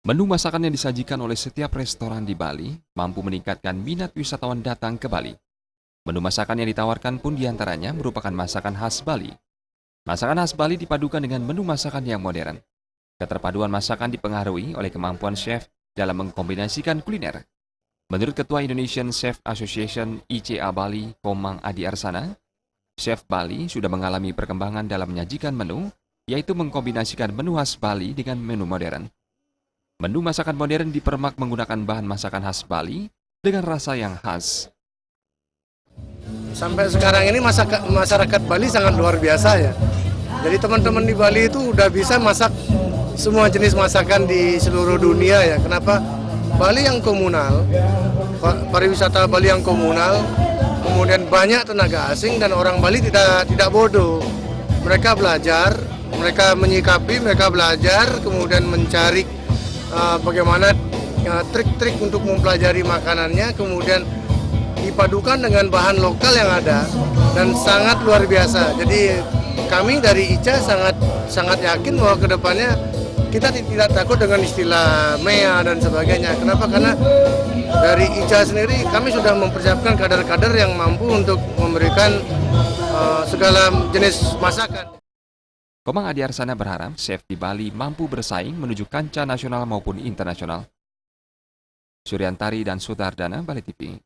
Menu masakan yang disajikan oleh setiap restoran di Bali mampu meningkatkan minat wisatawan datang ke Bali. Menu masakan yang ditawarkan pun diantaranya merupakan masakan khas Bali. Masakan khas Bali dipadukan dengan menu masakan yang modern. Keterpaduan masakan dipengaruhi oleh kemampuan chef dalam mengkombinasikan kuliner. Menurut Ketua Indonesian Chef Association ICA Bali, Komang Adi Arsana, chef Bali sudah mengalami perkembangan dalam menyajikan menu, yaitu mengkombinasikan menu khas Bali dengan menu modern. Menu masakan modern dipermak menggunakan bahan masakan khas Bali dengan rasa yang khas. Sampai sekarang ini masyarakat Bali sangat luar biasa ya. Jadi teman-teman di Bali itu udah bisa masak semua jenis masakan di seluruh dunia ya. Kenapa? Bali yang komunal, pariwisata Bali yang komunal, kemudian banyak tenaga asing dan orang Bali tidak bodoh. Mereka belajar, mereka menyikapi, mereka belajar, kemudian mencari bagaimana trik-trik untuk mempelajari makanannya, kemudian dipadukan dengan bahan lokal yang ada dan sangat luar biasa. Jadi kami dari ICA sangat yakin bahwa kedepannya kita tidak takut dengan istilah MEA dan sebagainya. Kenapa? Karena dari ICA sendiri kami sudah mempersiapkan kader-kader yang mampu untuk memberikan segala jenis masakan. Komang Adi Arsana berharap chef di Bali mampu bersaing menuju kancah nasional maupun internasional. Suryantari dan Sutardana, Bali TV.